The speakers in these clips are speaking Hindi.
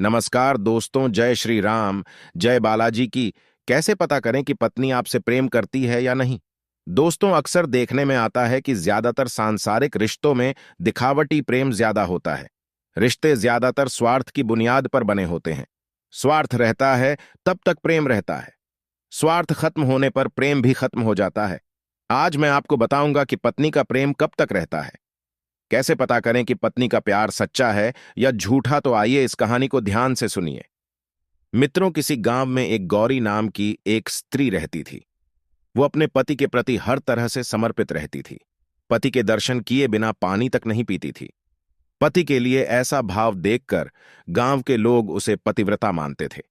नमस्कार दोस्तों, जय श्री राम, जय बालाजी की। कैसे पता करें कि पत्नी आपसे प्रेम करती है या नहीं? दोस्तों, अक्सर देखने में आता है कि ज्यादातर सांसारिक रिश्तों में दिखावटी प्रेम ज्यादा होता है। रिश्ते ज्यादातर स्वार्थ की बुनियाद पर बने होते हैं। स्वार्थ रहता है तब तक प्रेम रहता है। स्वार्थ खत्म होने पर प्रेम भी खत्म हो जाता है। आज मैं आपको बताऊंगा कि पत्नी का प्रेम कब तक रहता है। कैसे पता करें कि पत्नी का प्यार सच्चा है या झूठा, तो आइए इस कहानी को ध्यान से सुनिए। मित्रों, किसी गांव में एक गौरी नाम की एक स्त्री रहती थी। वो अपने पति के प्रति हर तरह से समर्पित रहती थी। पति के दर्शन किए बिना पानी तक नहीं पीती थी। पति के लिए ऐसा भाव देखकर गांव के लोग उसे पतिव्रता मानते थे।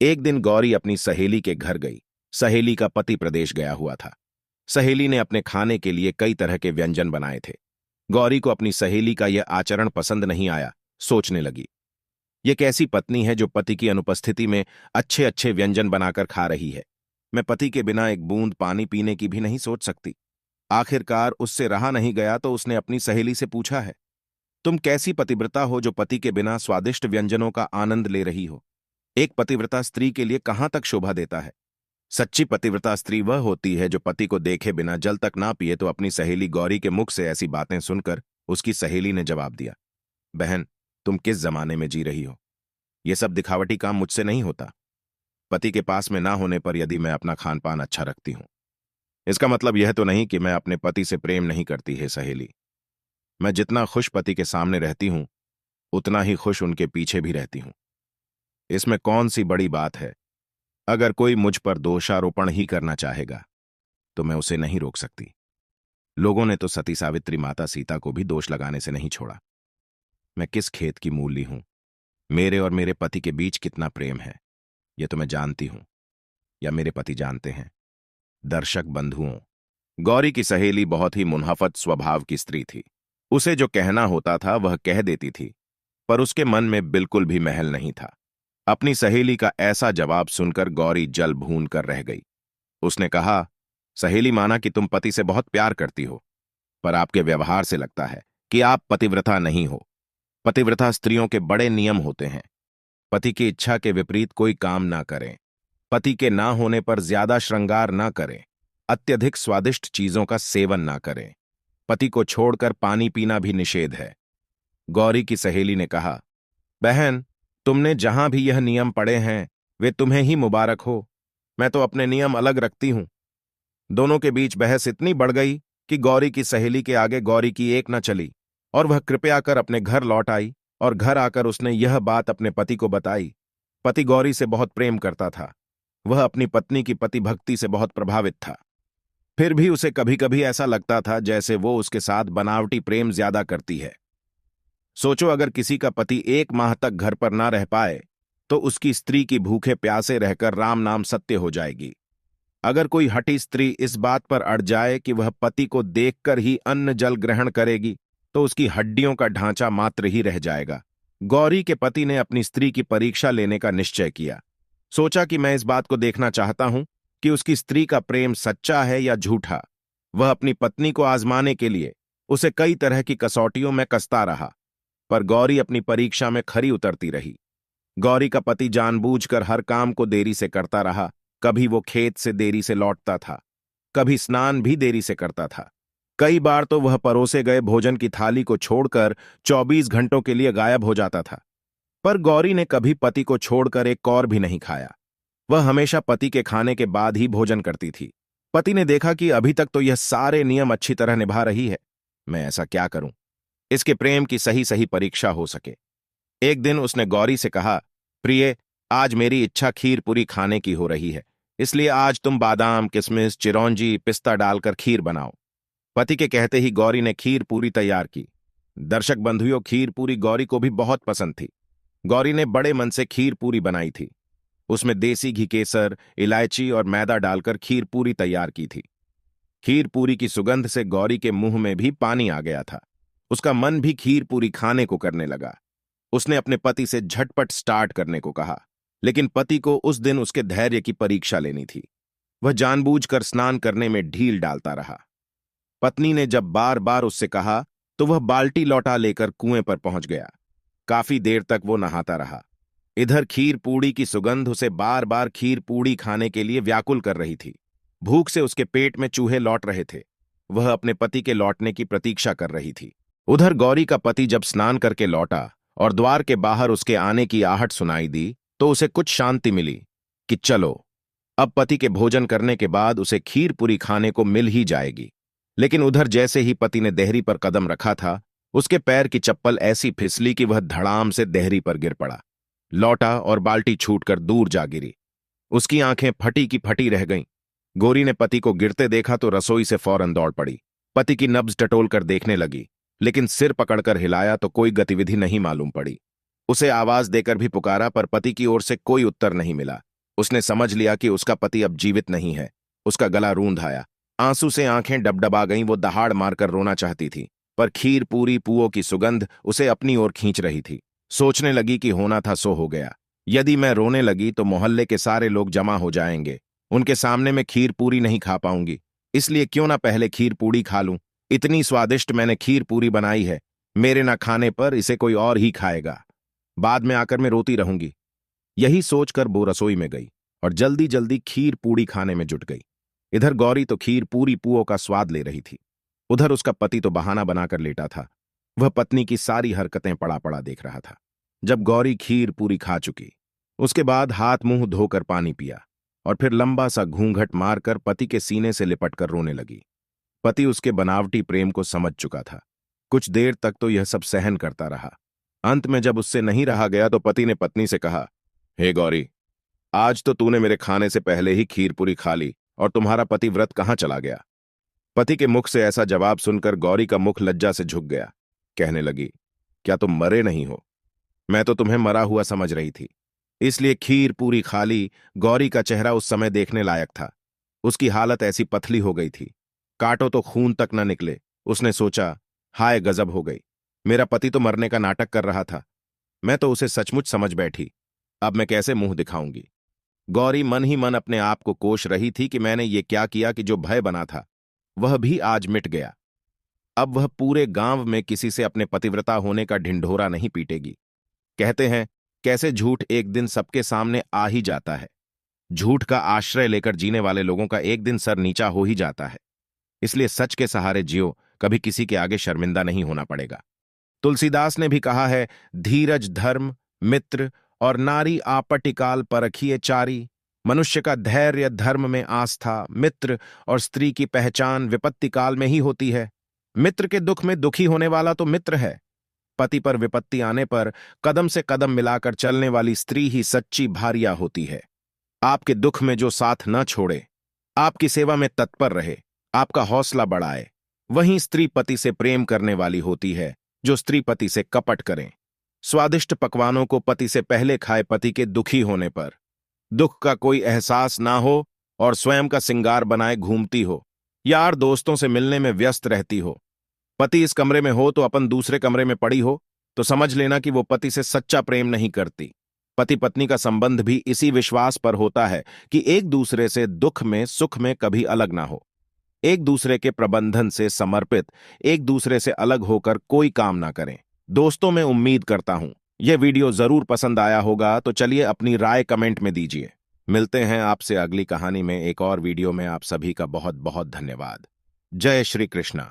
एक दिन गौरी अपनी सहेली के घर गई। सहेली का पति प्रदेश गया हुआ था। सहेली ने अपने खाने के लिए कई तरह के व्यंजन बनाए थे। गौरी को अपनी सहेली का यह आचरण पसंद नहीं आया। सोचने लगी, यह कैसी पत्नी है जो पति की अनुपस्थिति में अच्छे अच्छे व्यंजन बनाकर खा रही है। मैं पति के बिना एक बूंद पानी पीने की भी नहीं सोच सकती। आखिरकार उससे रहा नहीं गया तो उसने अपनी सहेली से पूछा है, तुम कैसी पतिव्रता हो जो पति के बिना स्वादिष्ट व्यंजनों का आनंद ले रही हो? एक पतिव्रता स्त्री के लिए कहां तक शोभा देता है। सच्ची पतिव्रता स्त्री वह होती है जो पति को देखे बिना जल तक ना पिए। तो अपनी सहेली गौरी के मुख से ऐसी बातें सुनकर उसकी सहेली ने जवाब दिया, बहन, तुम किस जमाने में जी रही हो? यह सब दिखावटी काम मुझसे नहीं होता। पति के पास में ना होने पर यदि मैं अपना खान पान अच्छा रखती हूं, इसका मतलब यह तो नहीं कि मैं अपने पति से प्रेम नहीं करती है सहेली। मैं जितना खुश पति के सामने रहती हूं, उतना ही खुश उनके पीछे भी रहती हूं। इसमें कौन सी बड़ी बात है? अगर कोई मुझ पर दोषारोपण ही करना चाहेगा तो मैं उसे नहीं रोक सकती। लोगों ने तो सती सावित्री माता सीता को भी दोष लगाने से नहीं छोड़ा। मैं किस खेत की मूली हूं? मेरे और मेरे पति के बीच कितना प्रेम है, यह तो मैं जानती हूं, या मेरे पति जानते हैं। दर्शक बंधुओं, गौरी की सहेली बहुत ही मुनहफत स्वभाव की स्त्री थी। उसे जो कहना होता था वह कह देती थी, पर उसके मन में बिल्कुल भी महल नहीं था। अपनी सहेली का ऐसा जवाब सुनकर गौरी जल भून कर रह गई। उसने कहा, सहेली, माना कि तुम पति से बहुत प्यार करती हो, पर आपके व्यवहार से लगता है कि आप पतिव्रता नहीं हो। पतिव्रता स्त्रियों के बड़े नियम होते हैं। पति की इच्छा के विपरीत कोई काम ना करें। पति के ना होने पर ज्यादा श्रृंगार ना करें। अत्यधिक स्वादिष्ट चीजों का सेवन ना करें। पति को छोड़कर पानी पीना भी निषेध है। गौरी की सहेली ने कहा, बहन, तुमने जहां भी यह नियम पढ़े हैं वे तुम्हें ही मुबारक हो। मैं तो अपने नियम अलग रखती हूं। दोनों के बीच बहस इतनी बढ़ गई कि गौरी की सहेली के आगे गौरी की एक न चली और वह कृपया कर अपने घर लौट आई और घर आकर उसने यह बात अपने पति को बताई। पति गौरी से बहुत प्रेम करता था। वह अपनी पत्नी की पति भक्ति से बहुत प्रभावित था। फिर भी उसे कभी कभी ऐसा लगता था जैसे वो उसके साथ बनावटी प्रेम ज्यादा करती है। सोचो, अगर किसी का पति 1 माह तक घर पर ना रह पाए तो उसकी स्त्री की भूखे प्यासे रहकर राम नाम सत्य हो जाएगी। अगर कोई हठी स्त्री इस बात पर अड़ जाए कि वह पति को देखकर ही अन्न जल ग्रहण करेगी तो उसकी हड्डियों का ढांचा मात्र ही रह जाएगा। गौरी के पति ने अपनी स्त्री की परीक्षा लेने का निश्चय किया। सोचा कि मैं इस बात को देखना चाहता हूं कि उसकी स्त्री का प्रेम सच्चा है या झूठा। वह अपनी पत्नी को आजमाने के लिए उसे कई तरह की कसौटियों में कसता रहा, पर गौरी अपनी परीक्षा में खरी उतरती रही। गौरी का पति जानबूझकर हर काम को देरी से करता रहा। कभी वो खेत से देरी से लौटता था, कभी स्नान भी देरी से करता था। कई बार तो वह परोसे गए भोजन की थाली को छोड़कर 24 घंटों के लिए गायब हो जाता था। पर गौरी ने कभी पति को छोड़कर एक कौर भी नहीं खाया। वह हमेशा पति के खाने के बाद ही भोजन करती थी। पति ने देखा कि अभी तक तो यह सारे नियम अच्छी तरह निभा रही है। मैं ऐसा क्या करूं इसके प्रेम की सही सही परीक्षा हो सके। एक दिन उसने गौरी से कहा, प्रिय, आज मेरी इच्छा खीर पूरी खाने की हो रही है, इसलिए आज तुम बादाम, किशमिश, चिरौंजी, पिस्ता डालकर खीर बनाओ। पति के कहते ही गौरी ने खीर पूरी तैयार की। दर्शक बंधुओं, खीर पूरी गौरी को भी बहुत पसंद थी। गौरी ने बड़े मन से खीर पूरी बनाई थी। उसमें देसी घी, केसर, इलायची और मैदा डालकर खीर पूरी तैयार की थी। खीर पूरी की सुगंध से गौरी के मुंह में भी पानी आ गया था। उसका मन भी खीर पूरी खाने को करने लगा। उसने अपने पति से झटपट स्टार्ट करने को कहा, लेकिन पति को उस दिन उसके धैर्य की परीक्षा लेनी थी। वह जानबूझकर स्नान करने में ढील डालता रहा। पत्नी ने जब बार बार उससे कहा तो वह बाल्टी लौटा लेकर कुएं पर पहुंच गया। काफी देर तक वो नहाता रहा। इधर खीर पूड़ी की सुगंध उसे बार बार खीर पूड़ी खाने के लिए व्याकुल कर रही थी। भूख से उसके पेट में चूहे लौट रहे थे। वह अपने पति के लौटने की प्रतीक्षा कर रही थी। उधर गौरी का पति जब स्नान करके लौटा और द्वार के बाहर उसके आने की आहट सुनाई दी तो उसे कुछ शांति मिली कि चलो, अब पति के भोजन करने के बाद उसे खीर पूरी खाने को मिल ही जाएगी। लेकिन उधर जैसे ही पति ने देहरी पर कदम रखा था, उसके पैर की चप्पल ऐसी फिसली कि वह धड़ाम से देहरी पर गिर पड़ा। लौटा और बाल्टी छूटकर दूर जा गिरी। उसकी आंखें फटी की फटी रह गईं। गौरी ने पति को गिरते देखा तो रसोई से फौरन दौड़ पड़ी। पति की नब्ज टटोल कर देखने लगी, लेकिन सिर पकड़कर हिलाया तो कोई गतिविधि नहीं मालूम पड़ी। उसे आवाज देकर भी पुकारा पर पति की ओर से कोई उत्तर नहीं मिला। उसने समझ लिया कि उसका पति अब जीवित नहीं है। उसका गला रूंध आया, आंसू से आंखें डबडबा गईं। वो दहाड़ मारकर रोना चाहती थी, पर खीर पूरी पुओं की सुगंध उसे अपनी ओर खींच रही थी। सोचने लगी कि होना था सो हो गया। यदि मैं रोने लगी तो मोहल्ले के सारे लोग जमा हो जाएंगे। उनके सामने मैं खीर पूरी नहीं खा पाऊंगी, इसलिए क्यों ना पहले खीर पूड़ी खा लूं। इतनी स्वादिष्ट मैंने खीर पूरी बनाई है, मेरे ना खाने पर इसे कोई और ही खाएगा। बाद में आकर मैं रोती रहूंगी। यही सोचकर वो रसोई में गई और जल्दी जल्दी खीर पूड़ी खाने में जुट गई। इधर गौरी तो खीर पूरी पुओं का स्वाद ले रही थी। उधर उसका पति तो बहाना बनाकर लेटा था। वह पत्नी की सारी हरकतें पड़ा पड़ा देख रहा था। जब गौरी खीर पूरी खा चुकी, उसके बाद हाथ मुंह धोकर पानी पिया और फिर लंबा सा घूंघट मारकर पति के सीने से लिपटकर रोने लगी। पति उसके बनावटी प्रेम को समझ चुका था। कुछ देर तक तो यह सब सहन करता रहा। अंत में जब उससे नहीं रहा गया तो पति ने पत्नी से कहा, हे गौरी, आज तो तूने मेरे खाने से पहले ही खीर पूरी खा ली और तुम्हारा पति व्रत कहाँ चला गया। पति के मुख से ऐसा जवाब सुनकर गौरी का मुख लज्जा से झुक गया। कहने लगी, क्या तुम मरे नहीं हो? मैं तो तुम्हें मरा हुआ समझ रही थी, इसलिए खीर पूरी खा ली। गौरी का चेहरा उस समय देखने लायक था। उसकी हालत ऐसी पतली हो गई थी, काटो तो खून तक न निकले। उसने सोचा, हाय गजब हो गई, मेरा पति तो मरने का नाटक कर रहा था, मैं तो उसे सचमुच समझ बैठी। अब मैं कैसे मुंह दिखाऊंगी। गौरी मन ही मन अपने आप को कोश रही थी कि मैंने ये क्या किया कि जो भय बना था वह भी आज मिट गया। अब वह पूरे गांव में किसी से अपने पतिव्रता होने का ढिंढोरा नहीं पीटेगी। कहते हैं, कैसे झूठ एक दिन सबके सामने आ ही जाता है। झूठ का आश्रय लेकर जीने वाले लोगों का एक दिन सर नीचा हो ही जाता है। इसलिए सच के सहारे जियो, कभी किसी के आगे शर्मिंदा नहीं होना पड़ेगा। तुलसीदास ने भी कहा है, धीरज धर्म मित्र और नारी आपटिकाल परखिए चारी। मनुष्य का धैर्य धर्म में आस्था, मित्र और स्त्री की पहचान विपत्ति काल में ही होती है। मित्र के दुख में दुखी होने वाला तो मित्र है। पति पर विपत्ति आने पर कदम से कदम मिलाकर चलने वाली स्त्री ही सच्ची भारिया होती है। आपके दुख में जो साथ न छोड़े, आपकी सेवा में तत्पर रहे, आपका हौसला बढ़ाए, वहीं स्त्री पति से प्रेम करने वाली होती है जो स्त्री पति से कपट करें। स्वादिष्ट पकवानों को पति से पहले खाए पति के दुखी होने पर, दुख का कोई एहसास ना हो और स्वयं का सिंगार बनाए घूमती हो, यार दोस्तों से मिलने में व्यस्त रहती हो। पति इस कमरे में हो तो अपन दूसरे कमरे में पड़ी हो, तो समझ लेना कि वो पति से सच्चा प्रेम नहीं करती। पति पत्नी का संबंध भी इसी विश्वास पर होता है कि एक दूसरे से दुख में सुख में कभी अलग ना हो, एक दूसरे के प्रबंधन से समर्पित, एक दूसरे से अलग होकर कोई काम ना करें। दोस्तों, मैं उम्मीद करता हूं यह वीडियो जरूर पसंद आया होगा, तो चलिए अपनी राय कमेंट में दीजिए। मिलते हैं आपसे अगली कहानी में एक और वीडियो में। आप सभी का बहुत बहुत धन्यवाद। जय श्री कृष्णा।